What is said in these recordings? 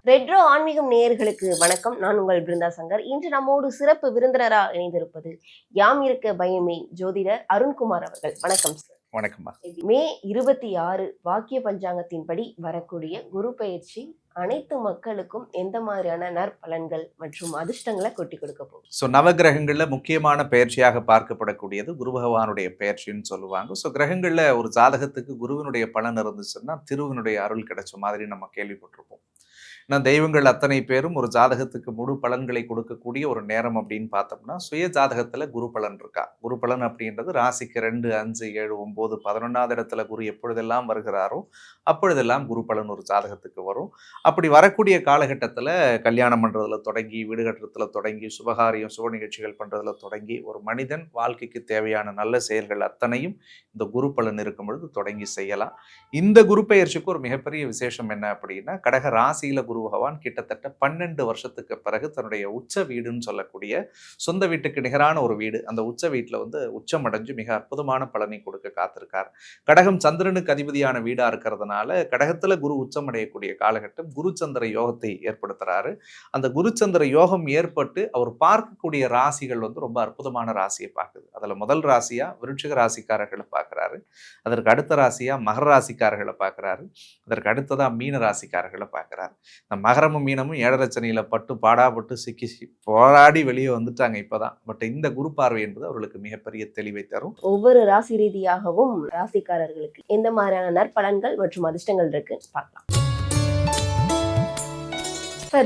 Retro ஆன்மீகம் நேயர்களுக்கு வணக்கம். நான் உங்கள் பிருந்தா சங்கர். இன்று நம்மோடு சிறப்பு விருந்தினராக இணைந்திருப்பது யாம் இருக்க பயமே ஜோதிடர் அருண்குமார் அவர்கள். வணக்கம் சார். வணக்கம்மா. மே 26 வாக்கிய பஞ்சாங்கத்தின்படி வரக்கூடிய குரு பயிற்சி அனைத்து மக்களுக்கும் எந்த மாதிரியான நற்பலன்கள் மற்றும் அதிர்ஷ்டங்களை கொட்டி கொடுக்க போகுது? நவகிரகங்கள்ல முக்கியமான பயிற்சியாக பார்க்கப்படக்கூடியது குரு பகவானுடைய பயிற்சின்னு சொல்லுவாங்க. கிரகங்கள்ல ஒரு ஜாதகத்துக்கு குருவினுடைய பலன் இருந்துச்சுன்னா திருவினுடைய அருள் கிடைச்ச மாதிரி நம்ம கேள்விப்பட்டிருப்போம். தெய்வங்கள் அத்தனை பேரும் ஒரு ஜாதகத்துக்கு முழு பலன்களை கொடுக்கக்கூடிய ஒரு நேரம் அப்படின்னு பார்த்தோம்னா சுய ஜாதகத்துல குரு பலன் இருக்கா. குரு பலன் அப்படின்றது ராசிக்கு 2, 5, 7, 9, 11வது இடத்துல குரு எப்பொழுதெல்லாம் வருகிறாரோ அப்பொழுதெல்லாம் குரு பலன் ஒரு ஜாதகத்துக்கு வரும். அப்படி வரக்கூடிய காலகட்டத்துல கல்யாணம் பண்றதுல தொடங்கி, வீடு கட்டுறதுல தொடங்கி, சுபகாரியம் சுப நிகழ்ச்சிகள் பண்றதுல தொடங்கி, ஒரு மனிதன் வாழ்க்கைக்கு தேவையான நல்ல செயல்கள் அத்தனையும் இந்த குரு பலன் இருக்கும் பொழுது தொடங்கி செய்யலாம். இந்த குரு பெயர்ச்சிக்கு ஒரு மிகப்பெரிய விசேஷம் என்ன அப்படின்னா, கடக ராசியில குரு பகவான் கிட்டத்தட்ட 12 வருஷத்துக்கு பிறகு தன்னுடைய உச்ச வீடுன்னு சொல்லக்கூடிய சொந்த வீட்டுக்கு நிகரான ஒரு வீடு, அந்த உச்ச வீட்டுல உச்சம் அடைஞ்சு மிக அற்புதமான பலனை கொடுக்க காத்திருக்கார். கடகம் சந்திரனுக்கு அதிபதியான வீடா இருக்கிறதுனால கடகத்துல குரு உச்சம் அடையக்கூடிய காலகட்டம் குரு சந்திர யோகத்தை ஏற்படுத்துறாரு. அந்த குரு சந்திர யோகம் ஏற்பட்டு அவர் பார்க்கக்கூடிய ராசிகள் ரொம்ப அற்புதமான ராசியை பார்க்குது. அதுல முதல் ராசியா விருட்சிக ராசிக்காரர்களை பார்க்கிறாரு. அதற்கு அடுத்த ராசியா மகர ராசிக்காரர்களை பார்க்கிறாரு. அதற்கு அடுத்ததா மீன ராசிக்காரர்களை பார்க்கிறாரு. இந்த மகரமும் மீனமும் 7.5 சனியில பட்டு பாடாப்பட்டு சிக்கி போராடி வெளியே வந்துட்டாங்க இப்பதான். பட் இந்த குரு பார்வை என்பது அவர்களுக்கு மிகப்பெரிய தெளிவை தரும். ஒவ்வொரு ராசி ரீதியாகவும் ராசிக்காரர்களுக்கு எந்த மாதிரியான நற்பலன்கள் மற்றும் அதிர்ஷ்டங்கள் இருக்கு பார்க்கலாம்.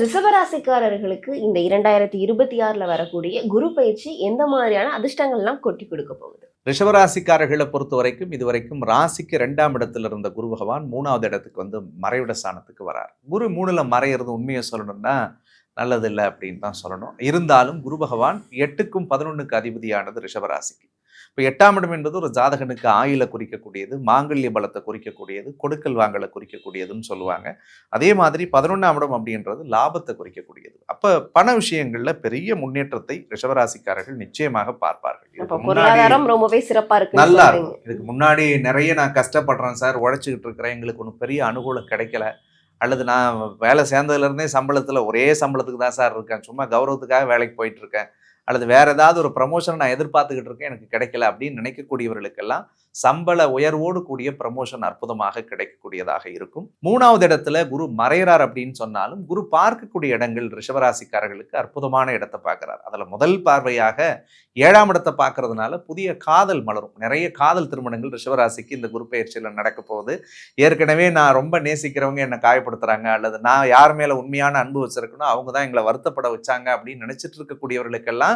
ரிஷபராசிக்காரர்களுக்கு இந்த 2026 வரக்கூடிய குரு பயிற்சி எந்த மாதிரியான அதிர்ஷ்டங்கள்லாம் கொட்டி கொடுக்க போகுது? ரிஷபராசிக்காரர்களை பொறுத்த வரைக்கும் இதுவரைக்கும் ராசிக்கு 2ஆம் இடத்துல இருந்த குரு பகவான் 3வது இடத்துக்கு மறைவிட ஸ்தானத்துக்கு வரார். குரு 3ல மறையிறது உண்மையை சொல்லணும்னா நல்லது இல்லை அப்படின்னு தான் சொல்லணும். இருந்தாலும் குரு பகவான் 8க்கும் 11க்கு அதிபதியானது ரிஷபராசிக்கு. இப்போ 8ஆம் இடம் என்பது ஒரு ஜாதகனுக்கு ஆயுள குறிக்கக்கூடியது, மாங்கல்ய பலத்தை குறிக்கக்கூடியது, கொடுக்கல் வாங்கலை குறிக்கக்கூடியதுன்னு சொல்லுவாங்க. அதே மாதிரி 11ஆம் இடம் அப்படின்றது லாபத்தை குறிக்கக்கூடியது. அப்ப பண விஷயங்கள்ல பெரிய முன்னேற்றத்தை ரிஷபராசிக்காரர்கள் நிச்சயமாக பார்ப்பார்கள். ரொம்பவே சிறப்பா இருக்கு, நல்லா இருக்கும். இதுக்கு முன்னாடி நிறைய நான் கஷ்டப்படுறேன் சார், உழைச்சிக்கிட்டு இருக்கிறேன், எங்களுக்கு ஒன்றும் பெரிய அனுகூலம் கிடைக்கல, அல்லது நான் வேலை சேர்ந்ததுல இருந்தே சம்பளத்துல ஒரே சம்பளத்துக்கு தான் சார் இருக்கேன், சும்மா கௌரவத்துக்காக வேலைக்கு போயிட்டு இருக்கேன், அல்லது வேற ஏதாவது ஒரு ப்ரமோஷன் நான் எதிர்பார்த்துக்கிட்டு இருக்கேன், எனக்கு கிடைக்கல அப்படின்னு நினைக்கக்கூடியவர்களுக்கெல்லாம் சம்பள உயர்வோடு கூடிய ப்ரமோஷன் அற்புதமாக கிடைக்கக்கூடியதாக இருக்கும். 3வது இடத்துல குரு மறைகிறார் அப்படின்னு சொன்னாலும் குரு பார்க்கக்கூடிய இடங்கள் ரிஷபராசிக்காரர்களுக்கு அற்புதமான இடத்தை பார்க்கிறார். அதுல முதல் பார்வையாக 7ஆம் இடத்தை பார்க்கறதுனால புதிய காதல் மலரும். நிறைய காதல் திருமணங்கள் ரிஷபராசிக்கு இந்த குரு பயிற்சியில நடக்க போகுது. ஏற்கனவே நான் ரொம்ப நேசிக்கிறவங்க என்னை காயப்படுத்துறாங்க, அல்லது நான் யார் மேல உண்மையான அன்பு வச்சிருக்கணும் அவங்க தான் எங்களை வருத்தப்பட வச்சாங்க அப்படின்னு நினைச்சிட்டு இருக்கக்கூடியவர்களுக்கெல்லாம்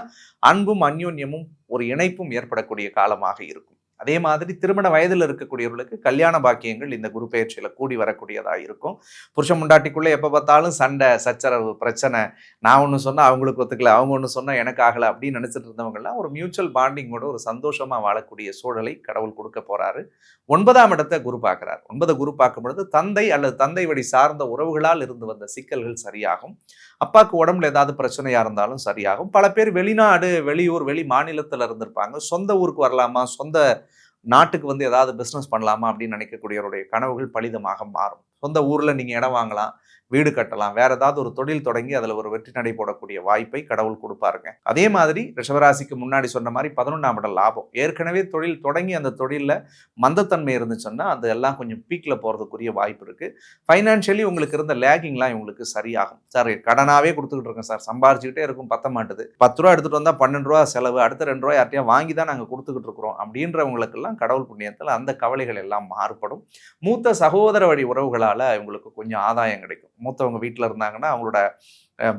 அன்பும் அந்யோன்யமும் ஒரு இணைப்பும் ஏற்படக்கூடிய காலமாக இருக்கும். அதே மாதிரி திருமண வயதில் இருக்கக்கூடியவர்களுக்கு கல்யாண பாக்கியங்கள் இந்த குரு பயிற்சியில கூடி வரக்கூடியதாக இருக்கும். புருஷ முண்டாட்டிக்குள்ள எப்ப பார்த்தாலும் சண்டை சச்சரவு பிரச்சனை, நான் ஒன்று சொன்னா அவங்களுக்கு ஒத்துக்கல, அவங்க ஒன்று சொன்னா எனக்கு ஆகல அப்படின்னு நினைச்சிட்டு இருந்தவங்கலாம் ஒரு மியூச்சுவல் பாண்டிங்கோட ஒரு சந்தோஷமா வாழக்கூடிய சூழலை கடவுள் கொடுக்க போறாரு. 9ஆம் இடத்தை குரு பார்க்கிறார். 9 குரு பார்க்கும் பொழுது தந்தை அல்லது தந்தை வழி சார்ந்த உறவுகளால் இருந்து வந்த சிக்கல்கள் சரியாகும். அப்பாவுக்கு உடம்புல ஏதாவது பிரச்சனையா இருந்தாலும் சரியாகும். பல பேர் வெளிநாடு வெளியூர் வெளி மாநிலத்துல இருந்திருப்பாங்க, சொந்த ஊருக்கு வரலாமா, சொந்த நாட்டுக்கு ஏதாவது பிஸ்னஸ் பண்ணலாமா அப்படின்னு நினைக்கக்கூடியவருடைய கனவுகள் பலிதமாக மாறும். சொந்த ஊர்ல நீங்க இடம் வாங்கலாம், வீடு கட்டலாம், வேற ஏதாவது ஒரு தொழில் தொடங்கி அதுல ஒரு வெற்றி நடை போடக்கூடிய வாய்ப்பை கடவுள் கொடுப்பாருங்க. அதே மாதிரி ரிஷபராசிக்கு முன்னாடி சொன்ன மாதிரி 11ஆம் இடம் லாபம். ஏற்கனவே தொழில் தொடங்கி அந்த தொழில மந்தத்தன்மை இருந்துச்சுன்னா அது எல்லாம் கொஞ்சம் பீக்ல போறதுக்குரிய வாய்ப்பு இருக்கு. ஃபைனான்சியலி உங்களுக்கு இருந்த லேகிங்லாம் இவங்களுக்கு சரியாகும். சார் கடனாவே கொடுத்துக்கிட்டு இருக்கேன் சார், சம்பாரிச்சுக்கிட்டே இருக்கும், பத்த மாட்டுது, 10 ரூபா எடுத்துட்டு வந்தா 12 ரூபா செலவு, அடுத்த 2 ரூபாய் யார்ட்டையா வாங்கி தான் நாங்க கொடுத்துக்கிட்டு இருக்கிறோம் அப்படின்றவங்களுக்கெல்லாம் கடவுள் புண்ணியத்தில் அந்த கவலைகள் எல்லாம் மாறுபடும். மூத்த சகோதர வழி உறவுகளால இவங்களுக்கு கொஞ்சம் ஆதாயம் கிடைக்கும். மூத்தவங்க வீட்டில் இருந்தாங்கன்னா அவங்களோட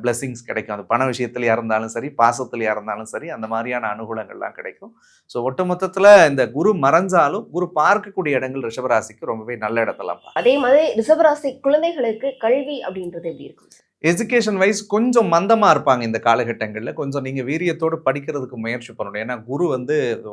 பிளெஸிங்ஸ் கிடைக்கும். அது பண விஷயத்துலையா இருந்தாலும் சரி, பாசத்துலையா இருந்தாலும் சரி, அந்த மாதிரியான அனுகூலங்கள்லாம் கிடைக்கும். ஸோ ஒட்டு மொத்தத்தில் இந்த குரு மறைஞ்சாலும் குரு பார்க்கக்கூடிய இடங்கள் ரிஷபராசிக்கு ரொம்பவே நல்ல இடத்தெல்லாம். அதே மாதிரி ரிஷபராசி குழந்தைகளுக்கு கல்வி அப்படின்றது எப்படி இருக்கும்? எஜுகேஷன் வைஸ் கொஞ்சம் மந்தமாக இருப்பாங்க இந்த காலகட்டங்களில். கொஞ்சம் நீங்கள் வீரியத்தோடு படிக்கிறதுக்கு முயற்சி பண்ணணும். ஏன்னா குரு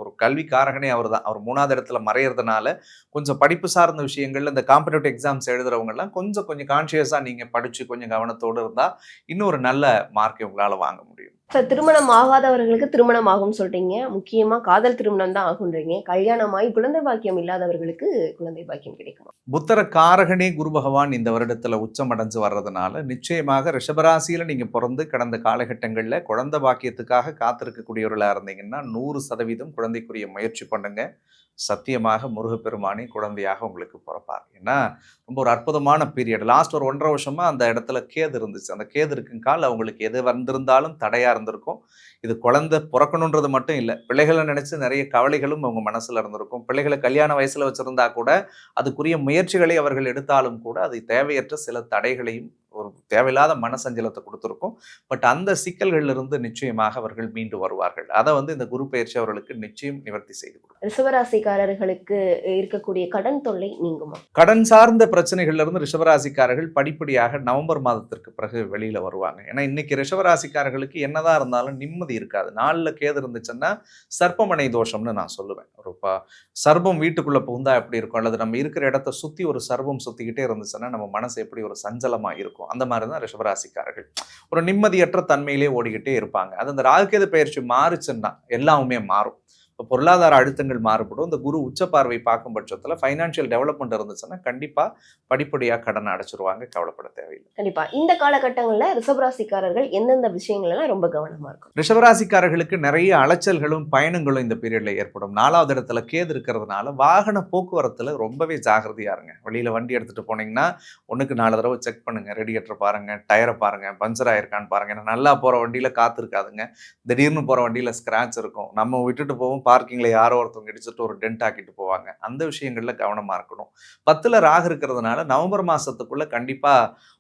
ஒரு கல்விக்காரகனே அவர் தான். அவர் 3வது இடத்துல மறையிறதுனால கொஞ்சம் படிப்பு சார்ந்த விஷயங்கள்ல இந்த காம்படிட்டிவ் எக்ஸாம்ஸ் எழுதுறவங்கலாம் கொஞ்சம் கான்ஷியஸாக நீங்கள் படித்து கொஞ்சம் கவனத்தோடு இருந்தால் இன்னும் ஒரு நல்ல மார்க்கை உங்களால் வாங்க முடியும். சார், திருமணம் ஆகாதவர்களுக்கு திருமணம் ஆகும்னு சொல்றீங்க. முக்கியமா காதல் திருமணம் தான் ஆகுன்றீங்க. கல்யாணமாகி குழந்தை பாக்கியம் இல்லாதவர்களுக்கு குழந்தை பாக்கியம் கிடைக்குமா? புத்தர காரகனே குரு பகவான் இந்த வருடத்துல உச்சமடைஞ்சு வர்றதுனால நிச்சயமாக ரிஷபராசியில நீங்க பிறந்து கடந்த காலகட்டங்கள்ல குழந்தை பாக்கியத்துக்காக காத்திருக்கக்கூடியவர்களா இருந்தீங்கன்னா 100% குழந்தைக்குரிய முயற்சி பண்ணுங்க. சத்தியமாக முருகப்பெருமானே குழந்தையாக உங்களுக்கு பிறப்பார். ஏன்னா ரொம்ப ஒரு அற்புதமான பீரியட். லாஸ்ட் ஒரு 1.5 வருஷமா அந்த இடத்துல கேது இருந்துச்சு. அந்த கேது இருக்குங்கால் அவங்களுக்கு எது வந்திருந்தாலும் தடையா இருந்திருக்கும். இது குழந்தை பிறக்கணுன்றது மட்டும் இல்லை, பிள்ளைகளை நினைச்சு நிறைய கவலைகளும் அவங்க மனசுல இருந்திருக்கும். பிள்ளைகளை கல்யாண வயசுல வச்சிருந்தா கூட அதுக்குரிய முயற்சிகளை அவர்கள் எடுத்தாலும் கூட அது தேவையற்ற சில தடைகளையும் ஒரு தேவையில்லாத மனசஞ்சலத்தை கொடுத்துருக்கும். பட் அந்த சிக்கல்கள்ல இருந்து நிச்சயமாக அவர்கள் மீண்டு வருவார்கள். அதை இந்த குரு பயிற்சி அவர்களுக்கு நிச்சயம் நிவர்த்தி செய்து கொடுக்கும். ரிஷபராசிக்காரர்களுக்கு இருக்கக்கூடிய கடன் தொல்லை நீங்குமா? கடன் சார்ந்த பிரச்சனைகள்ல இருந்து ரிஷபராசிக்காரர்கள் படிப்படியாக நவம்பர் மாதத்திற்கு பிறகு வெளியில வருவாங்க. ஏன்னா இன்னைக்கு ரிஷபராசிக்காரர்களுக்கு என்னதான் இருந்தாலும் நிம்மதி இருக்காது. நாளில் கேது இருந்துச்சுன்னா சர்ப்பமனை தோஷம்னு நான் சொல்லுவேன். ஒரு சர்ப்பம் வீட்டுக்குள்ள புகுந்தா எப்படி இருக்கும், அல்லது நம்ம இருக்கிற இடத்த சுத்தி ஒரு சர்ப்பம் சுத்திக்கிட்டே இருந்துச்சுன்னா நம்ம மனசு எப்படி ஒரு சஞ்சலமா இருக்கும். அந்த மாதிரி தான் ரிஷபராசிக்காரர்கள் ஒரு நிம்மதியற்ற தன்மையிலே ஓடிக்கிட்டே இருப்பாங்க. அது அந்த ராகுகேது பயிற்சி மாறுச்சுன்னா எல்லாமே மாறும். இப்போ பொருளாதார அழுத்தங்கள் மாறுபடும். இந்த குரு உச்ச பார்வை பார்க்கும் பட்சத்தில் ஃபைனான்ஷியல் டெவலப்மெண்ட் இருந்துச்சுன்னா கண்டிப்பாக படிப்படியாக கடனை அடைச்சிருவாங்க. கவலைப்பட தேவையில்லை. கண்டிப்பா இந்த காலகட்டங்களில் ரிஷபராசிக்காரர்கள் எந்தெந்த விஷயங்கள்லாம் ரொம்ப கவனமா இருக்கும்? ரிஷபராசிக்காரர்களுக்கு நிறைய அலைச்சல்களும் பயணங்களும் இந்த பீரியட்ல ஏற்படும். 4வது இடத்துல கேது இருக்கிறதுனால வாகன போக்குவரத்துல ரொம்பவே ஜாகிரதையா இருங்க. வெளியில வண்டி எடுத்துட்டு போனீங்கன்னா 1க்கு 4 தடவை செக் பண்ணுங்க. ரேடியேட்டர் பாருங்க, டயரை பாருங்க, பஞ்சர் ஆயிருக்கான்னு பாருங்க. ஏன்னா நல்லா போற வண்டியில காத்து இருக்காதுங்க. திடீர்னு போற வண்டியில ஸ்கிராட்ச் இருக்கும். நம்ம விட்டுட்டு போவோம், பார்க்கிங்ல யாரோ ஒருத்தவங்க இடிச்சுட்டு ஒரு டென்ட் ஆக்கிட்டு போவாங்க. அந்த விஷயங்கள்ல கவனமா இருக்கணும். 10ல ராகு இருக்கிறதுனால நவம்பர் மாசத்துக்குள்ள கண்டிப்பா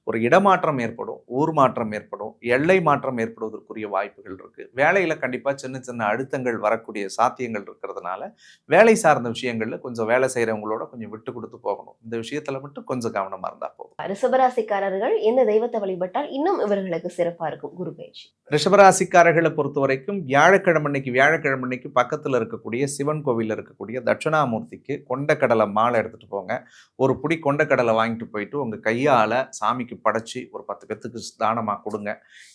ஒரு இடமாற்றம் ஏற்படும், ஊர் மாற்றம் ஏற்படும், எல்லை மாற்றம் ஏற்படுவதற்குரிய வாய்ப்புகள் இருக்கு. வேலையில கண்டிப்பா சின்ன சின்ன அழுத்தங்கள் வரக்கூடிய சாத்தியங்கள் இருக்கிறதுனால வேலை சார்ந்த விஷயங்கள்ல கொஞ்சம் வேலை செய்யறவங்களோட கொஞ்சம் விட்டு கொடுத்து போகணும். இந்த விஷயத்துல மட்டும் கொஞ்சம் கவனமா இருந்தா போதும். ரிஷபராசிக்காரர்கள் எந்த தெய்வத்தை வழிபட்டால் இன்னும் இவர்களுக்கு சிறப்பா இருக்கும் குரு பயிற்சி? ரிஷபராசிக்காரர்களை பொறுத்த வரைக்கும் வியாழக்கிழமைக்கு பக்கத்துல இருக்கக்கூடிய சிவன் கோவில்ல இருக்கக்கூடிய தட்சிணாமூர்த்திக்கு கொண்டக்கடலை மாலை எடுத்துட்டு போங்க. ஒரு புடி கொண்டக்கடலை வாங்கிட்டு போயிட்டு உங்க கையால சாமிக்கு படைச்சி ஒரு 10 பேத்துக்கு தானமா கொடுங்க.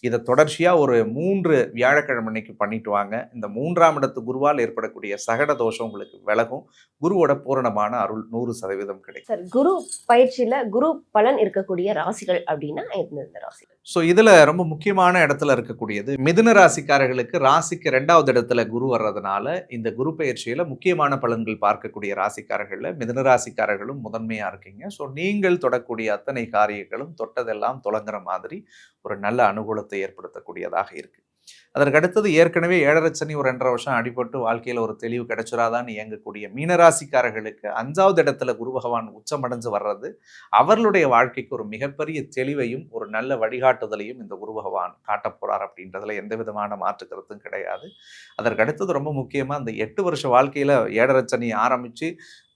இதை தொடர்ச்சியா ஒரு 3 வியாழக்கிழமைக்கு பண்ணிட்டு வாங்க. இந்த 3ஆம் இடத்து குருவால் ஏற்படக்கூடிய சகட தோஷம் உங்களுக்கு விலகும். குருவோட பூரணமான அருள் 100% கிடைக்கும். சார், குரு பயிற்சியில குரு பலன் இருக்கக்கூடிய ராசிகள் அப்படின்னா எந்தெந்த ராசிகள்? ஸோ இதுல ரொம்ப முக்கியமான இடத்துல இருக்கக்கூடியது மிதுன ராசிக்காரர்களுக்கு. ராசிக்கு 2வது இடத்துல குரு வர்றதுனால இந்த குரு பயிற்சியில முக்கியமான பலன்கள் பார்க்கக்கூடிய ராசிக்காரர்கள்ல மிதுன ராசிக்காரர்களும் முதன்மையா இருக்கீங்க. ஸோ நீங்கள் தொடக்கூடிய அத்தனை காரியங்களும் தொட்டதெல்லாம் தொடங்குற மாதிரி ஒரு நல்ல அனுகூலத்தை ஏற்படுத்தக்கூடியதாக இருக்கு. அதற்கு அடுத்தது ஏற்கனவே 7.5 சனி ஒரு 2.5 வருஷம் அடிபட்டு வாழ்க்கையில் ஒரு தெளிவு கிடைச்சிடாதான்னு இயங்கக்கூடிய மீனராசிக்காரர்களுக்கு 5வது இடத்துல குரு பகவான் உச்சமடைஞ்சு வர்றது அவர்களுடைய வாழ்க்கைக்கு ஒரு மிகப்பெரிய தெளிவையும் ஒரு நல்ல வழிகாட்டுதலையும் இந்த குரு பகவான் காட்ட போறார் அப்படின்றதுல எந்த விதமான மாற்று கருத்தும் கிடையாது. அதற்கு அடுத்தது ரொம்ப முக்கியமா இந்த 8 வருஷ வாழ்க்கையில 7.5 சனி ஆரம்பிச்சு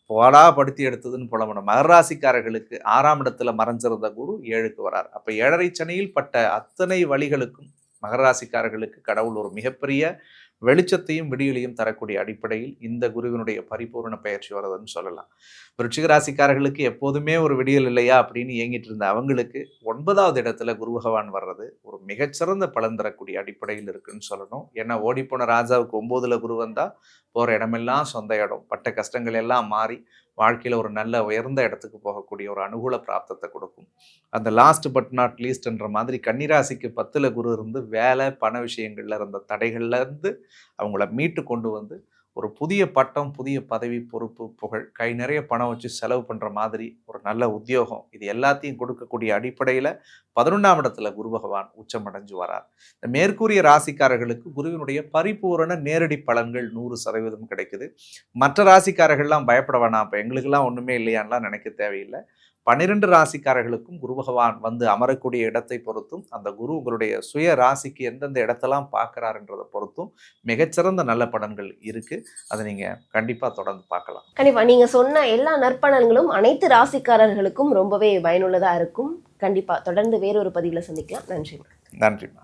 போடா படுத்தி எடுத்ததுன்னு புலம்பணும் மகர ராசிக்காரர்களுக்கு 6ஆம் இடத்துல மறைஞ்சிருந்த குரு 7க்கு வரார். அப்ப 7.5 சனியில் பட்ட அத்தனை வழிகளுக்கும் மகர ராசிக்காரர்களுக்கு கடவுள் ஒரு மிகப்பெரிய வெளிச்சத்தையும் விடியலையும் தரக்கூடிய அடிப்படையில் இந்த குருவினுடைய பரிபூர்ண பயிற்சி வருதுன்னு சொல்லலாம். விருச்சிக ராசிக்காரர்களுக்கு எப்போதுமே ஒரு விடியல் இல்லையா அப்படின்னு இயங்கிட்டு இருந்த அவங்களுக்கு 9வது இடத்துல குரு பகவான் வர்றது ஒரு மிகச்சிறந்த பலன் தரக்கூடிய அடிப்படையில் இருக்குன்னு சொல்லணும். ஏன்னா ஓடிப்போன ராஜாவுக்கு 9ல குரு வந்தா போற இடமெல்லாம் சொந்த இடம், பட்ட கஷ்டங்கள் எல்லாம் மாறி வாழ்க்கையில ஒரு நல்ல உயர்ந்த இடத்துக்கு போகக்கூடிய ஒரு அனுகூல பிராப்தத்தை கொடுக்கும். அந்த லாஸ்ட் பட் நாட் லீஸ்ட்ன்ற மாதிரி கன்னிராசிக்கு 10ல குரு இருந்து வேலை பண விஷயங்கள்ல இருந்த தடைகள்ல இருந்து அவங்கள மீட்டு கொண்டு வந்து ஒரு புதிய பட்டம், புதிய பதவி, பொறுப்பு, புகழ், கை நிறைய பணம் வச்சு செலவு பண்ற மாதிரி ஒரு நல்ல உத்தியோகம், இது எல்லாத்தையும் கொடுக்கக்கூடிய அடிப்படையில 11ஆம் இடத்துல குரு பகவான் உச்சமடைஞ்சு வரார். இந்த மேற்கூறிய ராசிக்காரர்களுக்கு குருவினுடைய பரிபூரண நேரடி பலன்கள் 100% கிடைக்குது. மற்ற ராசிக்காரர்கள்லாம் பயப்பட வேணாம், அப்ப எங்களுக்கெல்லாம் ஒண்ணுமே இல்லையான்லாம் நினைக்க தேவையில்லை. 12 ராசிக்காரர்களுக்கும் குரு பகவான் வந்து அமரக்கூடிய இடத்தை பொறுத்தும் அந்த குரு உங்களுடைய சுய ராசிக்கு எந்தெந்த இடத்தெல்லாம் பார்க்கிறாருன்றதை பொறுத்தும் மிகச்சிறந்த நல்ல பலன்கள் இருக்கு. அதை நீங்க கண்டிப்பா தொடர்ந்து பார்க்கலாம். கண்டிப்பா நீங்க சொன்ன எல்லா நற்பலன்களும் அனைத்து ராசிக்காரர்களுக்கும் ரொம்பவே பயனுள்ளதா இருக்கும். கண்டிப்பா தொடர்ந்து வேறொரு பதிவுல சந்திக்கலாம். நன்றி. நன்றிமா.